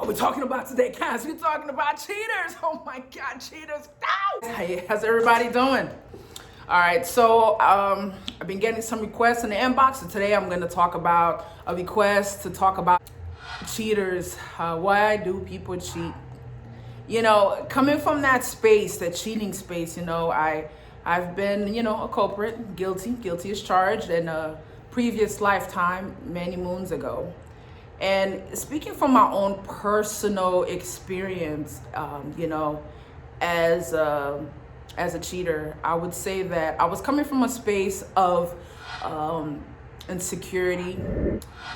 we talking about today, guys? We're talking about cheaters. Oh my God, cheaters. No! Hey, how's everybody doing? All right, so I've been getting some requests in the inbox, so today I'm going to talk about a request to talk about cheaters. Why do people cheat? You know, coming from that space, that cheating space, you know, I've been, you know, a culprit, guilty as charged in a previous lifetime many moons ago. And speaking from my own personal experience, you know, as a cheater, I would say that I was coming from a space of insecurity,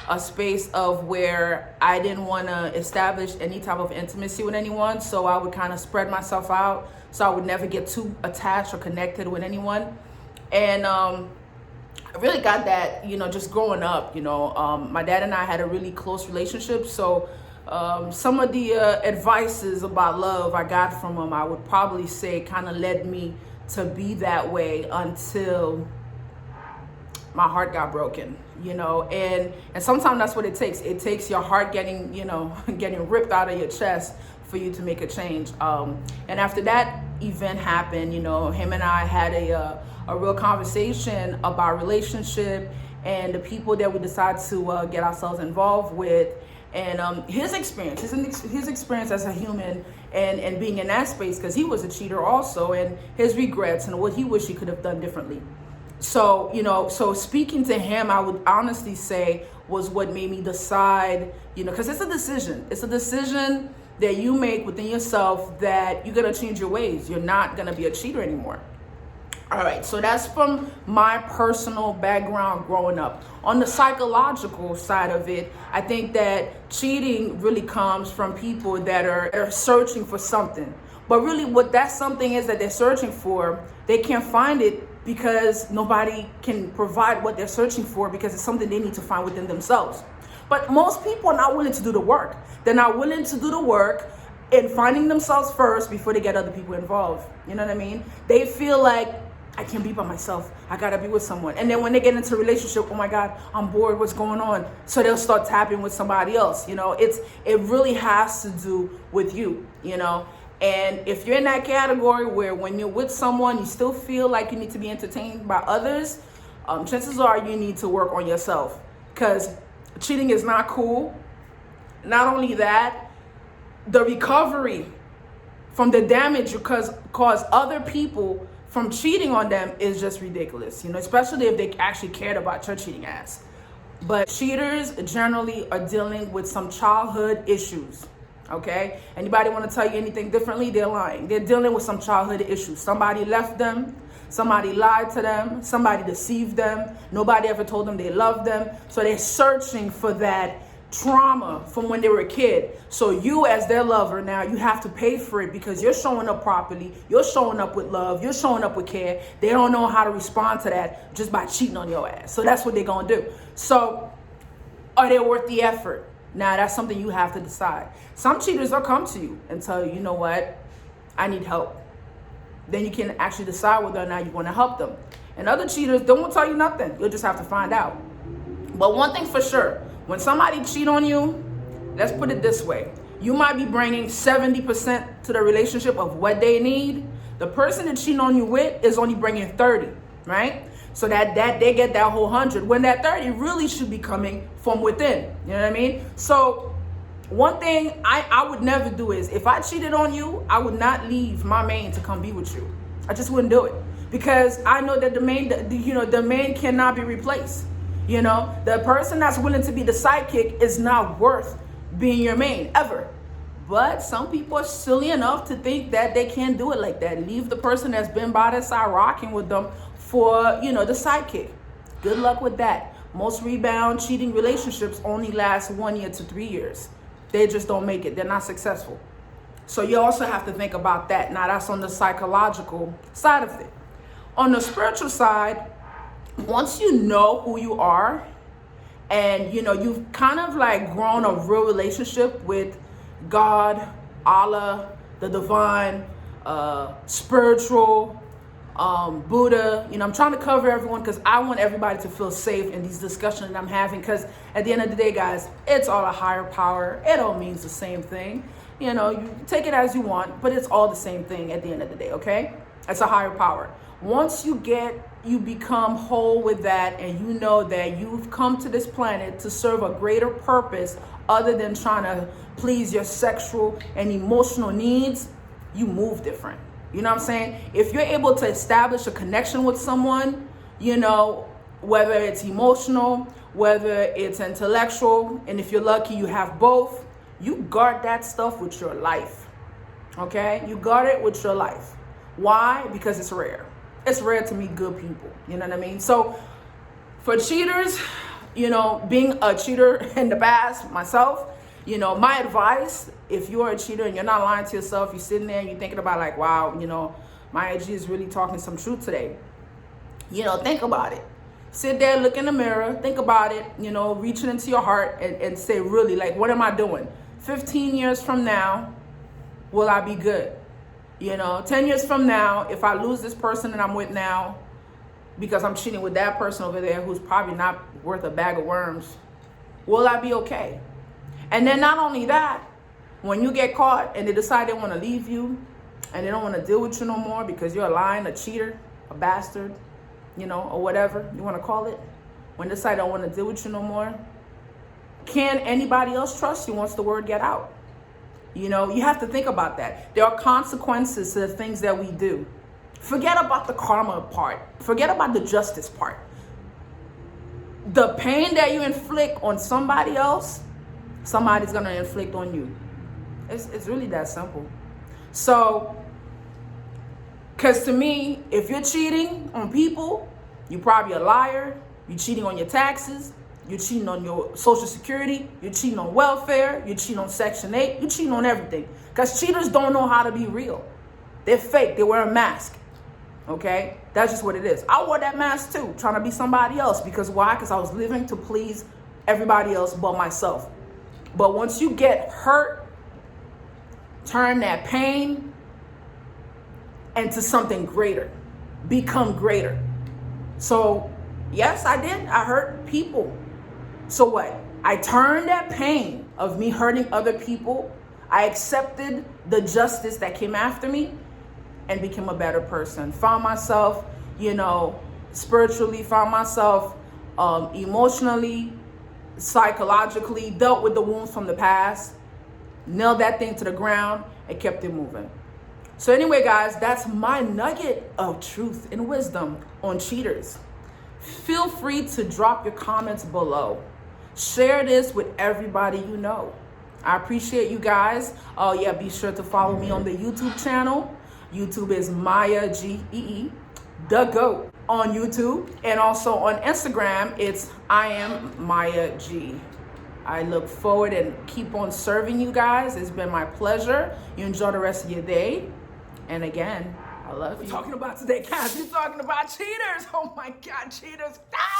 a space of where I didn't want to establish any type of intimacy with anyone. So I would kind of spread myself out so I would never get too attached or connected with anyone. And I really got that, you know, just growing up. You know, my dad and I had a really close relationship. So some of the advices about love I got from him, I would probably say kind of led me to be that way until my heart got broken, you know, and sometimes that's what it takes. It takes your heart getting, you know, getting ripped out of your chest for you to make a change. And after that event happened, you know, him and I had a real conversation about relationship and the people that we decide to get ourselves involved with, and his experience as a human and being in that space, because he was a cheater also, and his regrets and what he wished he could have done differently. So, you know, so speaking to him, I would honestly say was what made me decide, you know, because it's a decision. It's a decision that you make within yourself that you're going to change your ways. You're not going to be a cheater anymore. All right, so that's from my personal background growing up. On the psychological side of it, I think that cheating really comes from people that are searching for something. But really what that something is that they're searching for, they can't find it because nobody can provide what they're searching for, because it's something they need to find within themselves. But most people are not willing to do the work. They're not willing to do the work in finding themselves first before they get other people involved. You know what I mean? They feel like, I can't be by myself. I gotta be with someone. And then when they get into a relationship, oh my God, I'm bored. What's going on? So they'll start tapping with somebody else. You know, it really has to do with you, you know. And if you're in that category where when you're with someone, you still feel like you need to be entertained by others, chances are you need to work on yourself, because cheating is not cool. Not only that, the recovery from the damage you cause other people from cheating on them is just ridiculous, you know, especially if they actually cared about your cheating ass. But cheaters generally are dealing with some childhood issues. Okay, anybody want to tell you anything differently? They're lying. They're dealing with some childhood issues. Somebody left them, somebody lied to them, somebody deceived them, nobody ever told them they loved them. So they're searching for that trauma from when they were a kid. So you, as their lover, now you have to pay for it, because you're showing up properly, you're showing up with love, you're showing up with care. They don't know how to respond to that just by cheating on your ass. So that's what they're gonna do. So are they worth the effort? Now, that's something you have to decide. Some cheaters will come to you and tell you, you know what, I need help. Then you can actually decide whether or not you want to help them. And other cheaters don't tell you nothing. You'll just have to find out. But one thing for sure, when somebody cheat on you, let's put it this way. You might be bringing 70% to the relationship of what they need. The person that cheating on you with is only bringing 30, right? So that they get that whole 100, when that 30 really should be coming from within. You know what I mean? So one thing I would never do is, if I cheated on you, I would not leave my main to come be with you. I just wouldn't do it, because I know that the main cannot be replaced. You know, the person that's willing to be the sidekick is not worth being your main ever. But some people are silly enough to think that they can't do it like that. Leave the person that's been by their side rocking with them for, you know, the sidekick. Good luck with that. Most rebound cheating relationships only last 1 year to 3 years. They just don't make it. They're not successful. So you also have to think about that. Now, that's on the psychological side of it. On the spiritual side, once you know who you are, and, you know, you've kind of like grown a real relationship with God, Allah, the divine, spiritual, Buddha. You know, I'm trying to cover everyone because I want everybody to feel safe in these discussions that I'm having, because at the end of the day, guys, it's all a higher power. It all means the same thing. You know, you take it as you want, but it's all the same thing at the end of the day, okay? It's a higher power. Once you become whole with that, and you know that you've come to this planet to serve a greater purpose other than trying to please your sexual and emotional needs, you move different. You know what I'm saying? If you're able to establish a connection with someone, you know, whether it's emotional, whether it's intellectual, and if you're lucky, you have both, you guard that stuff with your life. Okay? You guard it with your life. Why? Because it's rare. It's rare to meet good people. You know what I mean? So for cheaters, you know, being a cheater in the past, myself, you know, my advice, if you're a cheater and you're not lying to yourself, you're sitting there and you're thinking about like, wow, you know, my IG is really talking some truth today. You know, think about it. Sit there, look in the mirror, think about it, you know, reaching into your heart and say, really, like, what am I doing? 15 years from now, will I be good? You know, 10 years from now, if I lose this person that I'm with now because I'm cheating with that person over there who's probably not worth a bag of worms, will I be okay? And then not only that, when you get caught and they decide they want to leave you and they don't want to deal with you no more because you're a lying, a cheater, a bastard, you know, or whatever you want to call it, when they decide they don't want to deal with you no more, can anybody else trust you once the word get out? You know, you have to think about that. There are consequences to the things that we do. Forget about the karma part. Forget about the justice part. The pain that you inflict on somebody else, somebody's going to inflict on you. It's really that simple. So, because to me, if you're cheating on people, you're probably a liar. You're cheating on your taxes. You're cheating on your Social Security. You're cheating on welfare. You're cheating on Section 8. You're cheating on everything. Because cheaters don't know how to be real. They're fake. They wear a mask. Okay? That's just what it is. I wore that mask too, trying to be somebody else. Because why? Because I was living to please everybody else but myself. But once you get hurt, turn that pain into something greater. Become greater. So, yes, I did. I hurt people. So what? I turned that pain of me hurting other people. I accepted the justice that came after me and became a better person. Found myself, you know, spiritually, found myself emotionally, psychologically, dealt with the wounds from the past, nailed that thing to the ground, and kept it moving. So anyway, guys, that's my nugget of truth and wisdom on cheaters. Feel free to drop your comments below. Share this with everybody you know. I appreciate you guys. Oh yeah, be sure to follow me on the YouTube channel. YouTube is Maya G-E-E, the GOAT on YouTube. And also on Instagram, it's I am Maya G. I look forward and keep on serving you guys. It's been my pleasure. You enjoy the rest of your day. And again, I love you. What are we talking about today, guys? We're talking about cheaters. Oh my God, cheaters. No!